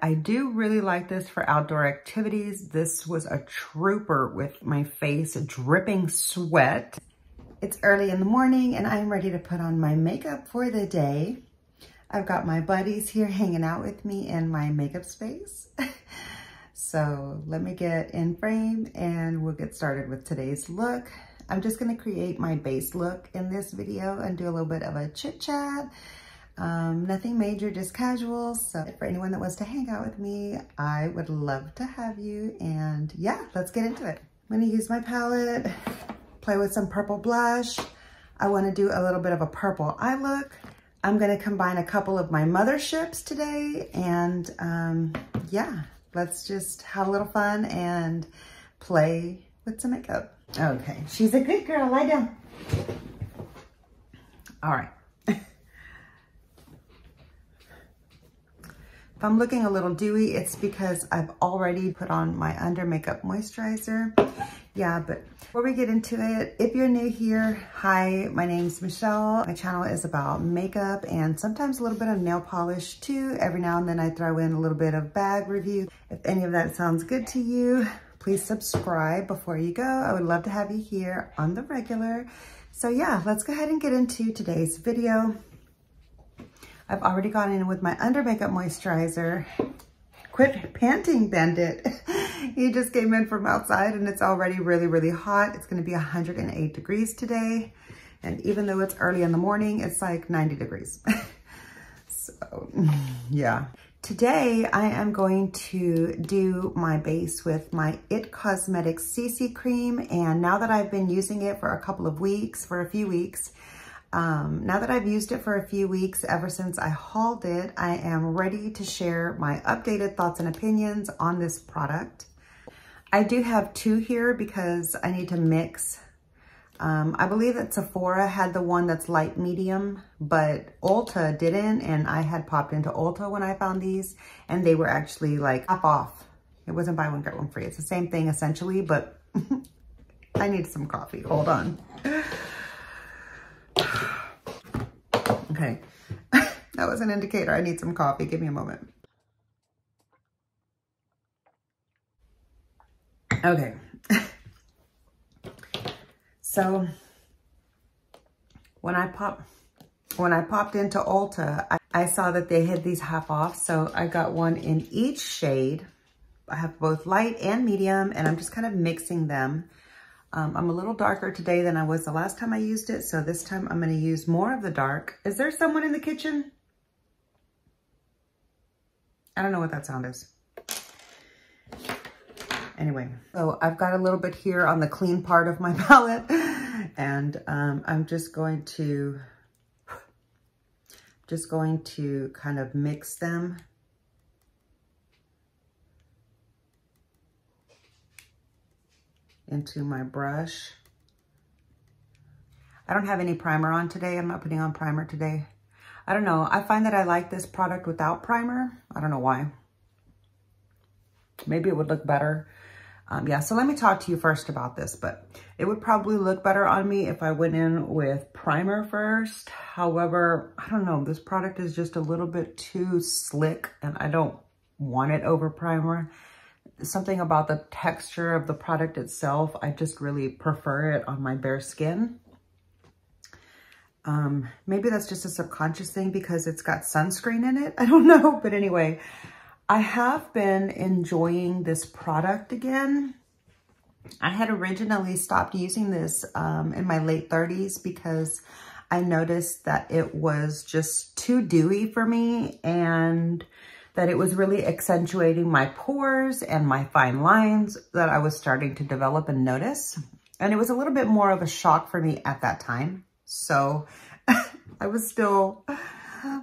I do really like this for outdoor activities. This was a trooper with my face dripping sweat. It's early in the morning and I'm ready to put on my makeup for the day. I've got my buddies here hanging out with me in my makeup space. So let me get in frame and we'll get started with today's look. I'm just gonna create my base look in this video and do a little bit of a chit chat. Nothing major, just casual. So for anyone that wants to hang out with me, I would love to have you. And yeah, let's get into it. I'm gonna use my palette, play with some purple blush. I wanna do a little bit of a purple eye look. I'm gonna combine a couple of my motherships today. And yeah, let's just have a little fun and play with some makeup. Okay, she's a good girl, lie down. All right. If I'm looking a little dewy, it's because I've already put on my under makeup moisturizer. Yeah, but before we get into it, if you're new here, hi, my name's Michelle. My channel is about makeup and sometimes a little bit of nail polish too. Every now and then I throw in a little bit of bag review. If any of that sounds good to you, please subscribe before you go. I would love to have you here on the regular. So yeah, let's go ahead and get into today's video. I've already gone in with my under makeup moisturizer. Quit panting, Bandit. He just came in from outside and it's already really, really hot. It's gonna be 108 degrees today. And even though it's early in the morning, it's like 90 degrees. So yeah. Today, I am going to do my base with my IT Cosmetics CC cream. And now that I've been using it for a few weeks, now that I've used it for a few weeks, ever since I hauled it, I am ready to share my updated thoughts and opinions on this product. I do have two here because I need to mix. I believe that Sephora had the one that's light medium, but Ulta didn't, and I had popped into Ulta when I found these, and they were actually like half off. It wasn't buy one, get one free. It's the same thing essentially, but I need some coffee. Hold on. Okay, that was an indicator. I need some coffee. Give me a moment. Okay. So when I popped into Ulta, I saw that they had these half off. So I got one in each shade. I have both light and medium, and I'm just kind of mixing them. I'm a little darker today than I was the last time I used it. So this time I'm gonna use more of the dark. Is there someone in the kitchen? I don't know what that sound is. Anyway, so I've got a little bit here on the clean part of my palette, and I'm just going to kind of mix them. Into my brush. I don't have any primer on today. I'm not putting on primer today. I don't know. I find that I like this product without primer. I don't know why. Maybe it would look better. Yeah, so let me talk to you first about this, but it would probably look better on me if I went in with primer first. However, I don't know. This product is just a little bit too slick and I don't want it over primer. Something about the texture of the product itself, I just really prefer it on my bare skin. Maybe that's just a subconscious thing because it's got sunscreen in it. I don't know, but anyway, I have been enjoying this product again. I had originally stopped using this in my late 30s because I noticed that it was just too dewy for me and that it was really accentuating my pores and my fine lines that I was starting to develop and notice. And it was a little bit more of a shock for me at that time. So I was still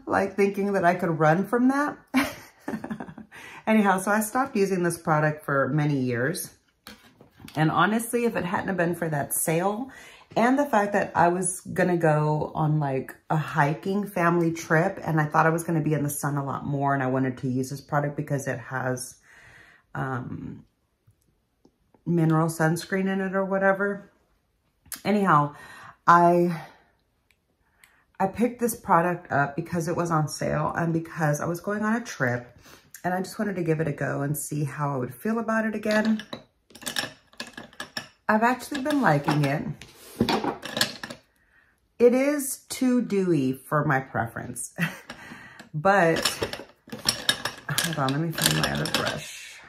like thinking that I could run from that. Anyhow, so I stopped using this product for many years. And honestly, if it hadn't have been for that sale and the fact that I was gonna go on like a hiking family trip and I thought I was gonna be in the sun a lot more and I wanted to use this product because it has mineral sunscreen in it or whatever. Anyhow, I picked this product up because it was on sale and because I was going on a trip And I just wanted to give it a go and see how I would feel about it again. I've actually been liking it. It is too dewy for my preference, but hold on, let me find my other brush.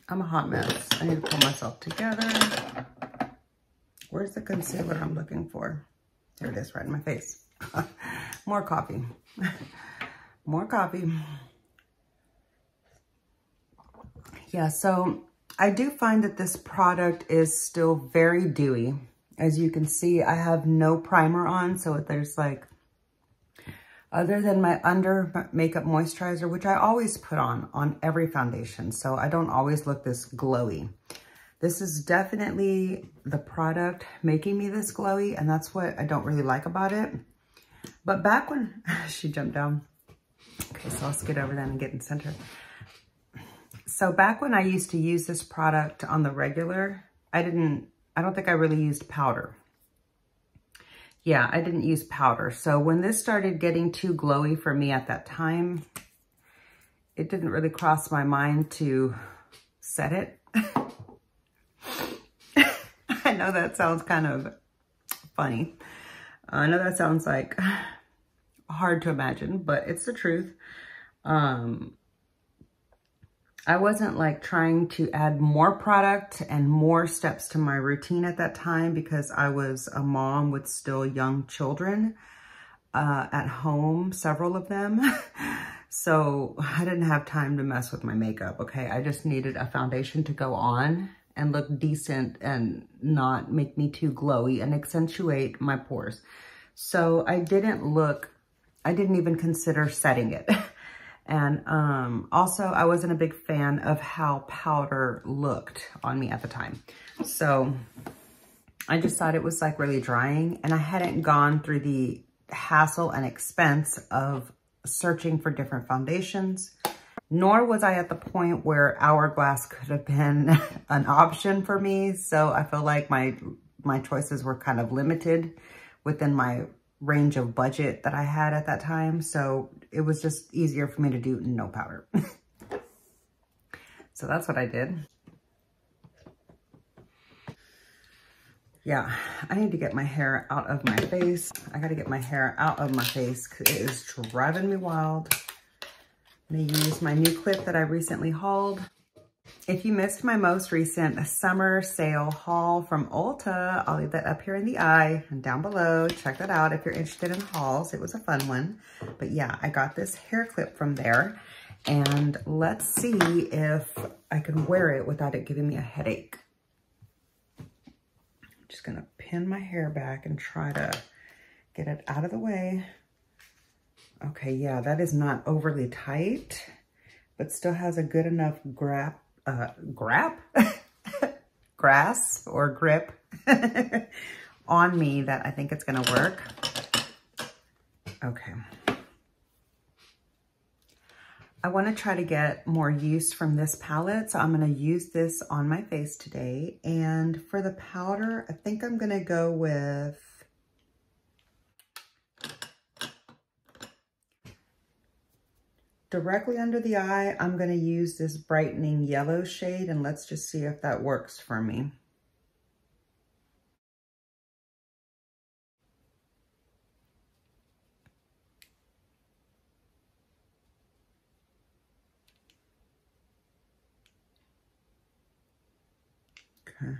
I'm a hot mess. I need to pull myself together. Where's the concealer I'm looking for? There it is, right in my face. More coffee. More coffee. Yeah, so I do find that this product is still very dewy. As you can see, I have no primer on, so there's like, other than my under makeup moisturizer, which I always put on every foundation, so I don't always look this glowy. This is definitely the product making me this glowy, and that's what I don't really like about it. But back when, she jumped down. Okay, so I'll skid over then and get in center. So back when I used to use this product on the regular, I don't think I really used powder. Yeah, I didn't use powder. So when this started getting too glowy for me at that time, it didn't really cross my mind to set it. I know that sounds kind of funny. I know that sounds like hard to imagine, but it's the truth. I wasn't like trying to add more product and more steps to my routine at that time because I was a mom with still young children at home, several of them. So I didn't have time to mess with my makeup, okay? I just needed a foundation to go on and look decent and not make me too glowy and accentuate my pores. So I didn't even consider setting it. And also, I wasn't a big fan of how powder looked on me at the time. So I just thought it was like really drying, and I hadn't gone through the hassle and expense of searching for different foundations, nor was I at the point where Hourglass could have been an option for me. So I feel like my choices were kind of limited within my range of budget that I had at that time. So it was just easier for me to do no powder. So that's what I did. Yeah, I need to get my hair out of my face. I got to get my hair out of my face because it is driving me wild. I'm gonna use my new clip that I recently hauled. If you missed my most recent summer sale haul from Ulta, I'll leave that up here in the eye and down below. Check that out if you're interested in hauls. It was a fun one. But yeah, I got this hair clip from there. And let's see if I can wear it without it giving me a headache. I'm just gonna pin my hair back and try to get it out of the way. Okay, yeah, that is not overly tight, but still has a good enough grasp or grip on me that I think it's gonna work. Okay. I wanna try to get more use from this palette, so I'm gonna use this on my face today. And for the powder, I think I'm gonna go with directly under the eye. I'm gonna use this brightening yellow shade, and let's just see if that works for me. Okay,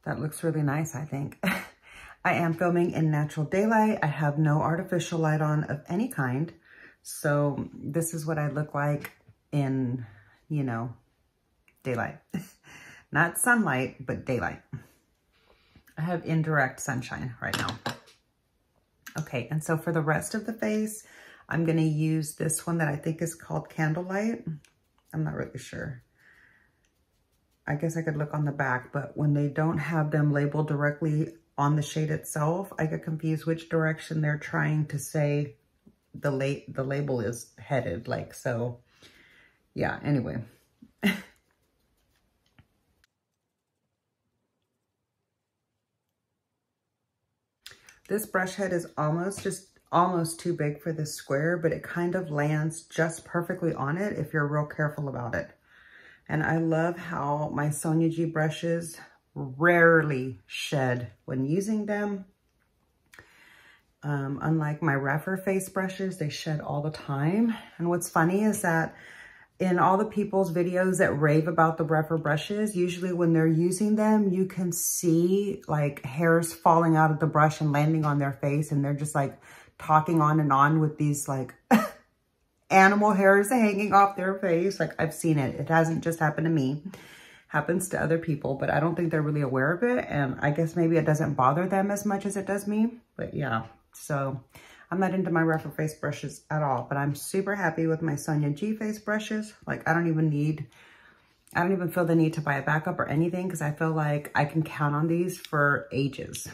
that looks really nice, I think. I am filming in natural daylight. I have no artificial light on of any kind. So this is what I look like in, you know, daylight. Not sunlight, but daylight. I have indirect sunshine right now. Okay, and so for the rest of the face, I'm gonna use this one that I think is called Candlelight. I'm not really sure. I guess I could look on the back, but when they don't have them labeled directly on the shade itself, I get confused which direction they're trying to say the label is headed, like, so yeah, anyway. This brush head is almost just almost too big for this square, but it kind of lands just perfectly on it if you're real careful about it. And I love how my Sonia G brushes rarely shed when using them. Unlike my Reffer face brushes, they shed all the time. And what's funny is that in all the people's videos that rave about the Reffer brushes, usually when they're using them, you can see like hairs falling out of the brush and landing on their face. And they're just like talking on and on with these like animal hairs hanging off their face. Like I've seen it. It hasn't just happened to me. Happens to other people, but I don't think they're really aware of it. And I guess maybe it doesn't bother them as much as it does me. But yeah, so I'm not into my Reffer face brushes at all, but I'm super happy with my Sonia G face brushes. Like I don't even feel the need to buy a backup or anything because I feel like I can count on these for ages.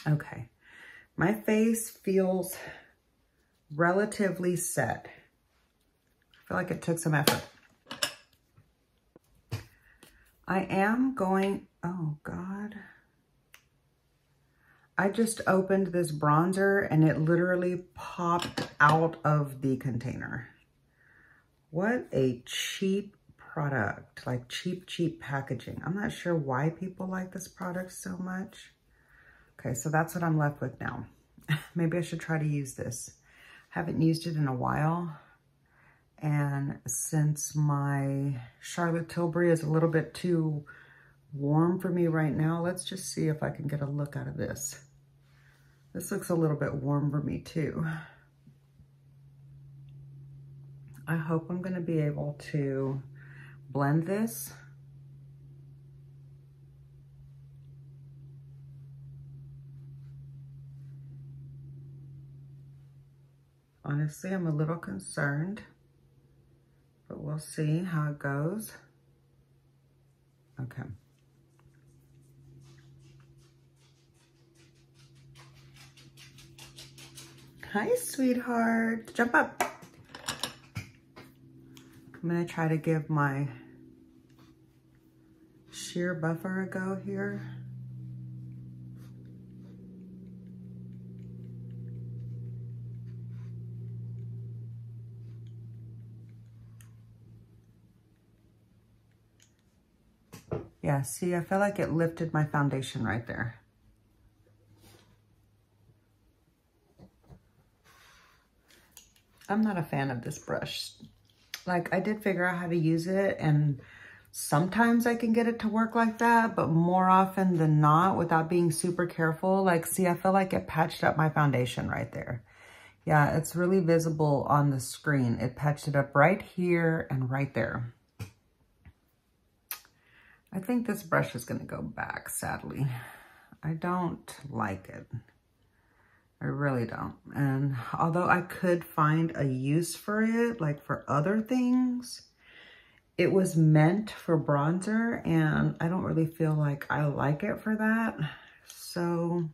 Okay, my face feels relatively set. I feel like it took some effort. I am going, oh God. I just opened this bronzer and it literally popped out of the container. What a cheap product, like cheap packaging. I'm not sure why people like this product so much. Okay, so that's what I'm left with now. Maybe I should try to use this. Haven't used it in a while. And since my Charlotte Tilbury is a little bit too warm for me right now, let's just see if I can get a look out of this. This looks a little bit warm for me too. I hope I'm gonna be able to blend this. Honestly, I'm a little concerned, but we'll see how it goes. Okay. Hi, sweetheart. Jump up. I'm gonna try to give my sheer buffer a go here. Yeah, see, I feel like it lifted my foundation right there. I'm not a fan of this brush. Like, I did figure out how to use it, and sometimes I can get it to work like that, but more often than not, without being super careful, like, see, I feel like it patched up my foundation right there. Yeah, it's really visible on the screen. It patched it up right here and right there. I think this brush is gonna go back, sadly. I don't like it. I really don't. And although I could find a use for it, like for other things, it was meant for bronzer and I don't really feel like I like it for that. So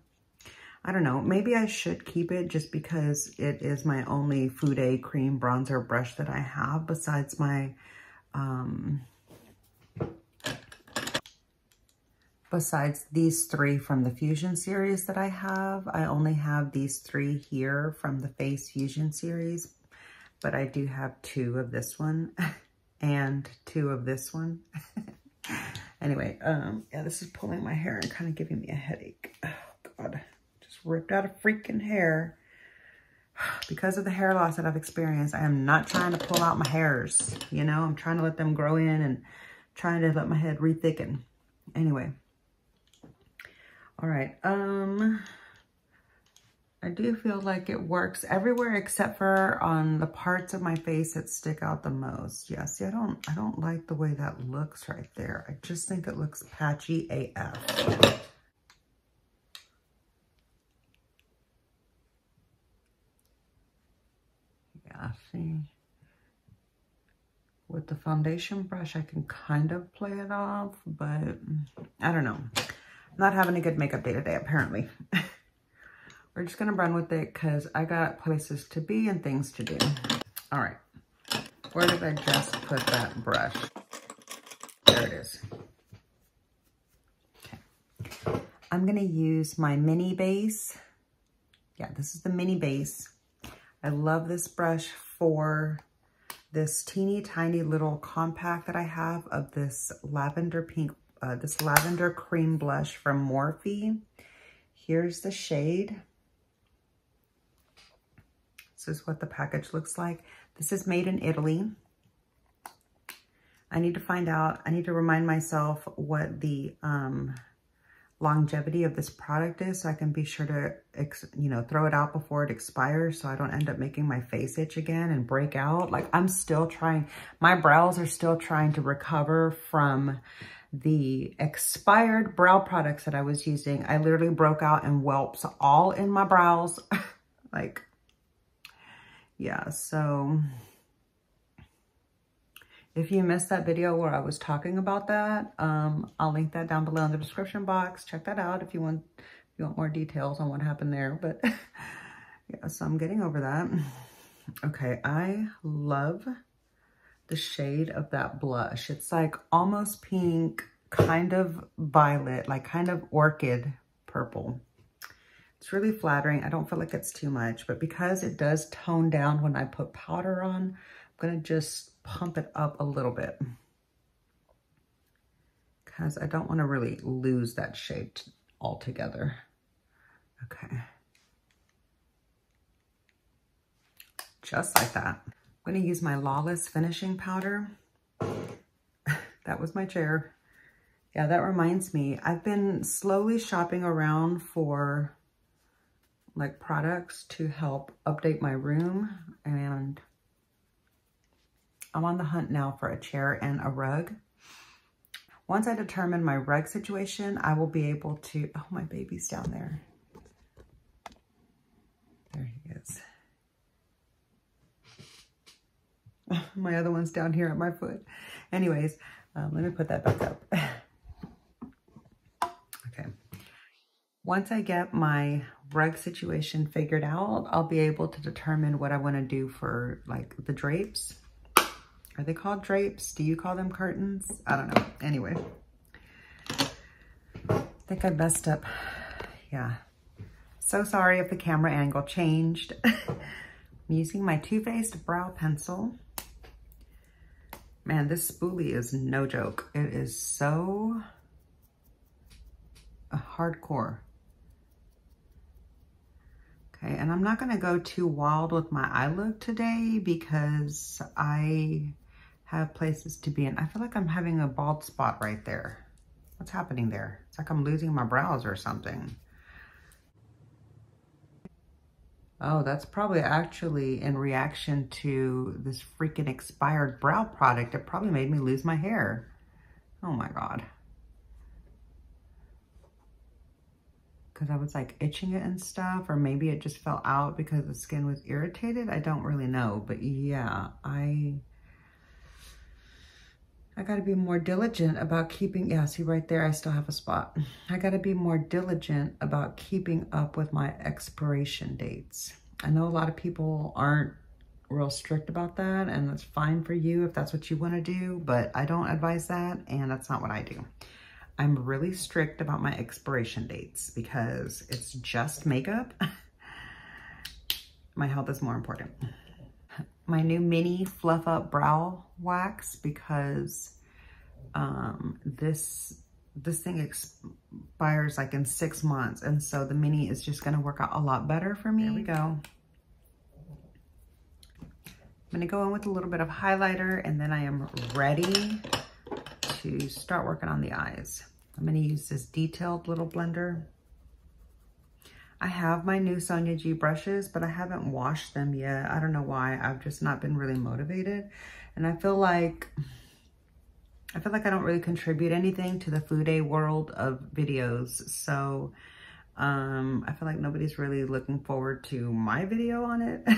I don't know, maybe I should keep it just because it is my only FUDE cream bronzer brush that I have besides my, besides these three from the Fusion series that I have. I only have these three here from the Face Fusion series, but I do have two of this one and two of this one. Anyway, yeah, this is pulling my hair and kind of giving me a headache. Oh God, just ripped out a freaking hair. Because of the hair loss that I've experienced, I am not trying to pull out my hairs, you know? I'm trying to let them grow in and trying to let my head re-thicken. Anyway. All right, I do feel like it works everywhere except for on the parts of my face that stick out the most. Yeah, see, I don't like the way that looks right there. I just think it looks patchy AF. Yeah, see, with the foundation brush, I can kind of play it off, but I don't know. Not having a good makeup day today, apparently. We're just gonna run with it because I got places to be and things to do. All right, where did I just put that brush? There it is. Okay. I'm gonna use my mini base Yeah, this is the mini base. I love this brush for this teeny tiny little compact that I have of this lavender pink, this lavender cream blush from Morphe. Here's the shade. This is what the package looks like. This is made in Italy. I need to find out, I need to remind myself what the longevity of this product is so I can be sure to, you know, throw it out before it expires so I don't end up making my face itch again and break out. Like, I'm still trying, my brows are still trying to recover from the expired brow products that I was using. I literally broke out in whelps all in my brows. Like, yeah, so if you missed that video where I was talking about that, I'll link that down below in the description box. Check that out if you want more details on what happened there. But yeah, so I'm getting over that. Okay, I love the shade of that blush. It's like almost pink, kind of violet, like kind of orchid purple. It's really flattering. I don't feel like it's too much, but because it does tone down when I put powder on, I'm gonna just pump it up a little bit because I don't want to really lose that shade altogether. Okay. Just like that. I'm going to use my Lawless finishing powder. That was my chair. Yeah, that reminds me. I've been slowly shopping around for like products to help update my room, and I'm on the hunt now for a chair and a rug. Once I determine my rug situation, I will be able to, oh, my baby's down there. There he is. My other one's down here at my foot. Anyways, let me put that back up. Okay. Once I get my rug situation figured out, I'll be able to determine what I want to do for like the drapes. Are they called drapes? Do you call them curtains? I don't know. Anyway, I think I messed up. Yeah. So sorry if the camera angle changed. I'm using my Too Faced brow pencil. Man, this spoolie is no joke. It is so hardcore. Okay, and I'm not gonna go too wild with my eye look today because I have places to be in. I feel like I'm having a bald spot right there. What's happening there? It's like I'm losing my brows or something. Oh, that's probably actually in reaction to this freaking expired brow product. It probably made me lose my hair. Oh my God. Because I was like itching it and stuff, or maybe it just fell out because the skin was irritated. I don't really know, but yeah, I gotta be more diligent about keeping, yeah, see right there, I still have a spot. I gotta be more diligent about keeping up with my expiration dates. I know a lot of people aren't real strict about that, and that's fine for you if that's what you wanna do, but I don't advise that, and that's not what I do. I'm really strict about my expiration dates because it's just makeup. My health is more important. My new mini fluff up brow wax because this thing expires like in 6 months, and so the mini is just gonna work out a lot better for me. There we go. I'm gonna go in with a little bit of highlighter, and then I am ready to start working on the eyes. I'm gonna use this detailed little blender. I have my new Sonia G brushes, but I haven't washed them yet. I don't know why. I've just not been really motivated. And I feel like I don't really contribute anything to the FUDE world of videos. So I feel like nobody's really looking forward to my video on it.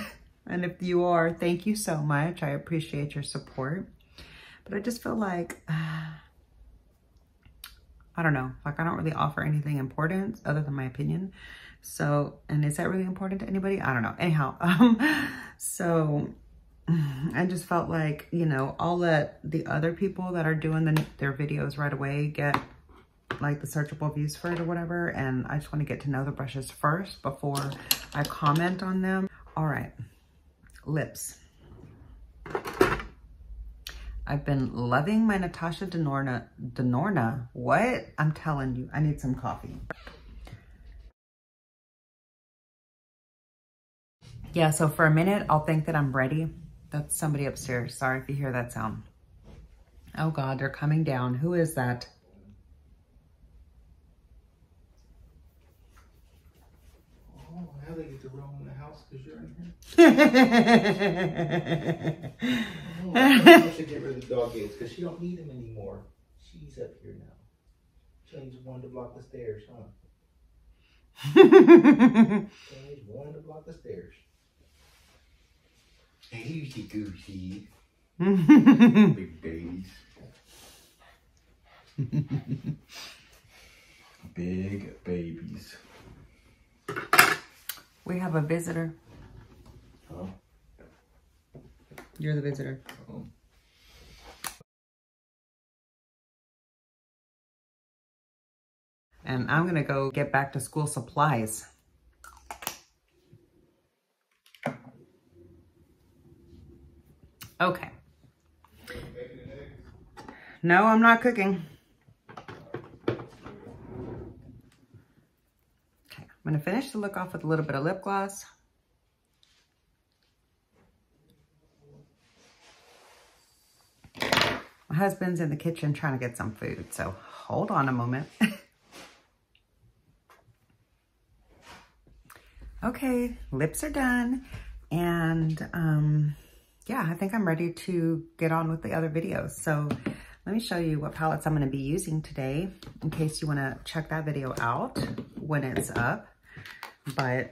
And if you are, thank you so much. I appreciate your support. But I just feel like, I don't know, like I don't really offer anything important other than my opinion. So, and is that really important to anybody? I don't know. Anyhow, so I just felt like, you know, I'll let the other people that are doing their videos right away get like the searchable views for it or whatever. And I just want to get to know the brushes first before I comment on them. All right, lips. I've been loving my Natasha Denona. What? I'm telling you, I need some coffee. Yeah, so for a minute, I'll think that I'm ready. That's somebody upstairs. Sorry if you hear that sound. Oh God, they're coming down. Who is that? Oh, how they get to roam in the house because you're in here? Oh, I should get rid of the dog gates because she don't need him anymore. She's up here now. Change one to block the stairs, huh? Change one to block the stairs. Goosey goosey. Big babies. Big babies. We have a visitor. Oh. You're the visitor. Oh. And I'm gonna go get back to school supplies. Okay. No, I'm not cooking. Okay, I'm gonna finish the look off with a little bit of lip gloss. My husband's in the kitchen trying to get some food, so hold on a moment. Okay, lips are done. And yeah, I think I'm ready to get on with the other videos. So let me show you what palettes I'm gonna be using today in case you wanna check that video out when it's up. But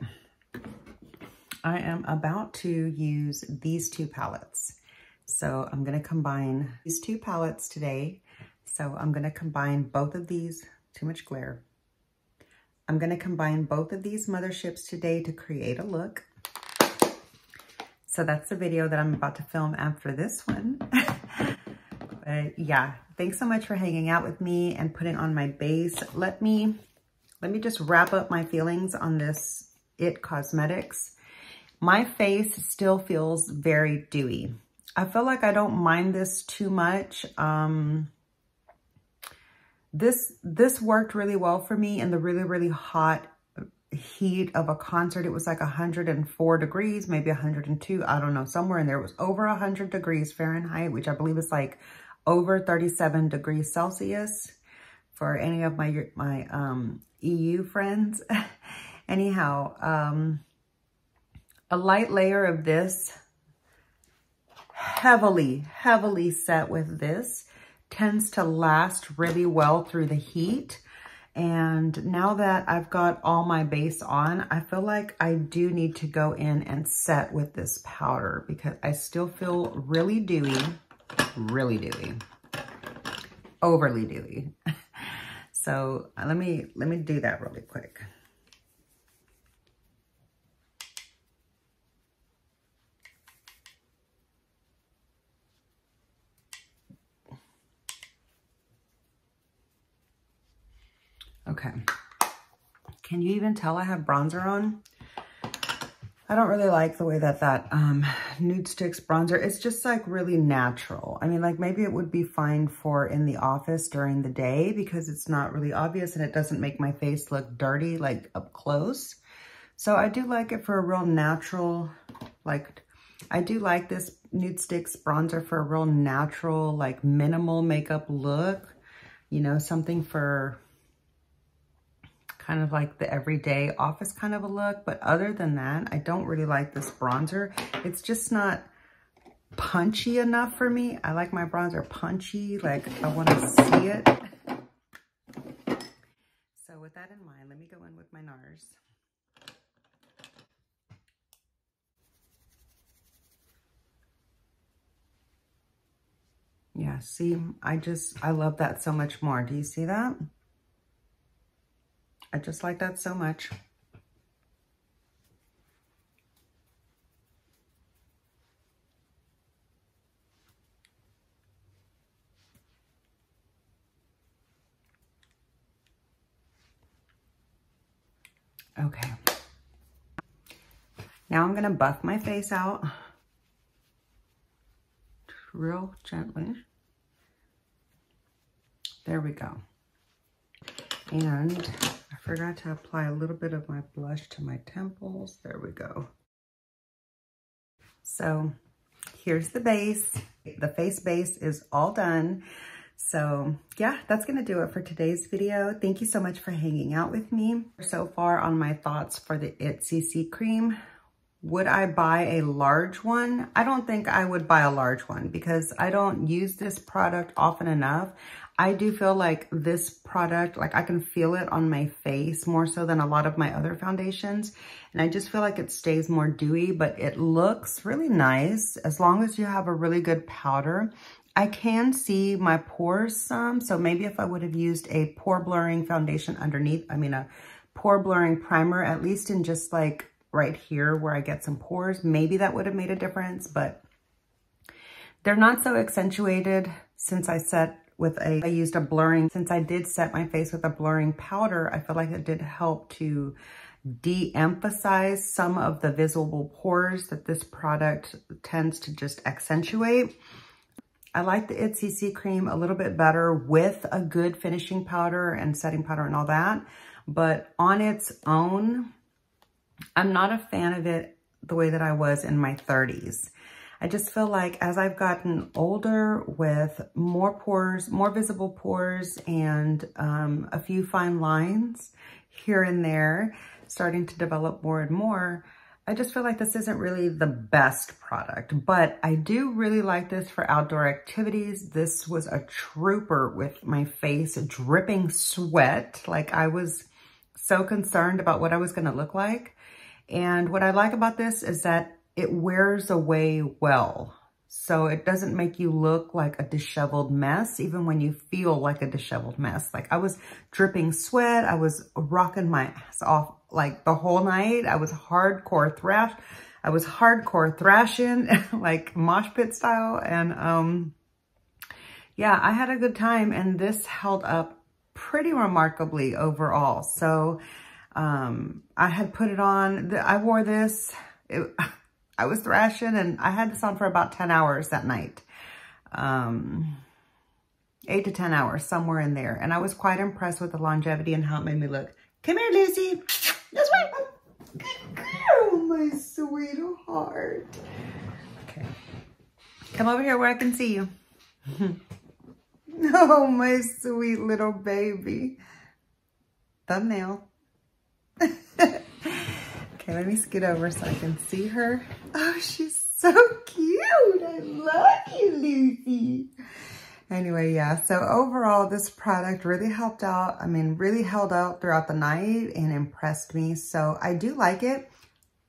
I am about to use these two palettes. So I'm gonna combine these two palettes today. So I'm gonna combine both of these, too much glare. I'm gonna combine both of these motherships today to create a look. So that's the video that I'm about to film after this one. But yeah, thanks so much for hanging out with me and putting on my base. Let me just wrap up my feelings on this IT Cosmetics. My face still feels very dewy. I feel like I don't mind this too much. This worked really well for me in the really, really hot heat of a concert. It was like 104 degrees, maybe 102. I don't know, somewhere in there. It was over 100 degrees Fahrenheit, which I believe is like over 37 degrees Celsius for any of my EU friends. Anyhow, a light layer of this, heavily set with this, tends to last really well through the heat. And now that I've got all my base on, I feel like I do need to go in and set with this powder because I still feel really dewy, overly dewy. So let me do that really quick. Okay, can you even tell I have bronzer on? I don't really like the way that Nude Sticks bronzer, it's just like really natural. I mean, like maybe it would be fine for in the office during the day because it's not really obvious and it doesn't make my face look dirty like up close. So I do like it for a real natural, like I do like this Nude Sticks bronzer for a real natural, like minimal makeup look, you know, something for kind of like the everyday office kind of a look. But other than that, I don't really like this bronzer. It's just not punchy enough for me. I like my bronzer punchy, like I want to see it. So with that in mind, let me go in with my NARS. Yeah, see, I love that so much more. Do you see that? I just like that so much. Okay. Now I'm gonna buff my face out real gently. There we go. And I forgot to apply a little bit of my blush to my temples. There we go. So here's the base. The face base is all done. So yeah, that's gonna do it for today's video. Thank you so much for hanging out with me so far on my thoughts for the IT CC cream. Would I buy a large one? I don't think I would buy a large one because I don't use this product often enough. I do feel like this product, like I can feel it on my face more so than a lot of my other foundations. And I just feel like it stays more dewy, but it looks really nice as long as you have a really good powder. I can see my pores some, so maybe if I would have used a pore blurring foundation underneath, a pore blurring primer, at least in just like right here where I get some pores, maybe that would have made a difference, but they're not so accentuated since I used a blurring. Since I did set my face with a blurring powder, I feel like it did help to de-emphasize some of the visible pores that this product tends to just accentuate. I like the IT CC cream a little bit better with a good finishing powder and setting powder and all that, but on its own, I'm not a fan of it the way that I was in my 30s. I just feel like as I've gotten older with more pores, more visible pores, and a few fine lines here and there starting to develop more and more, I just feel like this isn't really the best product, but I do really like this for outdoor activities. This was a trooper with my face dripping sweat. Like I was so concerned about what I was gonna look like. And what I like about this is that it wears away well. So it doesn't make you look like a disheveled mess, even when you feel like a disheveled mess. Like I was dripping sweat. I was rocking my ass off like the whole night. I was hardcore thrashing like mosh pit style. And yeah, I had a good time and this held up pretty remarkably overall. So I had put it on, I wore this, I was thrashing and I had this on for about 10 hours that night. 8 to 10 hours, somewhere in there. And I was quite impressed with the longevity and how it made me look. Come here, Lucy. That's right. Good girl, my sweetheart. Okay. Come over here where I can see you. Oh, my sweet little baby. Thumbnail. Okay, let me scoot over so I can see her. Oh, she's so cute. I love you, Lucy. Anyway, yeah, so overall, this product really helped out. Really held out throughout the night and impressed me. So I do like it.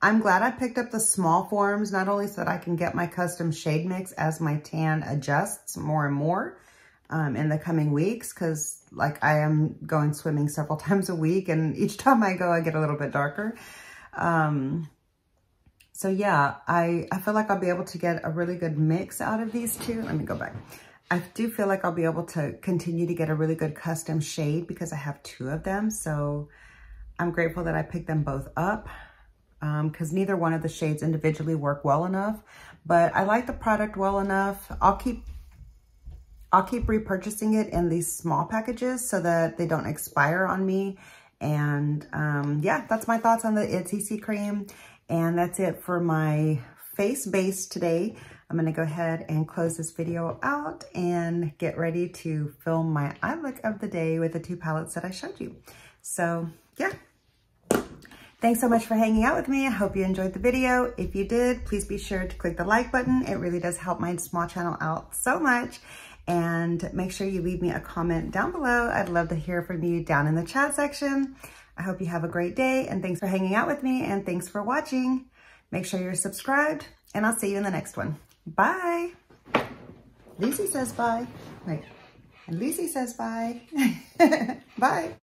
I'm glad I picked up the small forms, not only so that I can get my custom shade mix as my tan adjusts more and more in the coming weeks, because like I am going swimming several times a week and each time I go, I get a little bit darker. So yeah, I feel like I'll be able to get a really good mix out of these two. Let me go back. I do feel like I'll be able to continue to get a really good custom shade because I have 2 of them. So I'm grateful that I picked them both up because neither one of the shades individually work well enough, but I like the product well enough. I'll keep repurchasing it in these small packages so that they don't expire on me. And yeah, that's my thoughts on the IT CC cream. And that's it for my face base today. I'm gonna go ahead and close this video out and get ready to film my eye look of the day with the 2 palettes that I showed you. So yeah, thanks so much for hanging out with me. I hope you enjoyed the video. If you did, please be sure to click the like button. It really does help my small channel out so much. And make sure you leave me a comment down below. I'd love to hear from you down in the chat section. I hope you have a great day and thanks for hanging out with me and thanks for watching. Make sure you're subscribed and I'll see you in the next one. Bye. Lucy says bye. Wait, and Lucy says bye. Bye.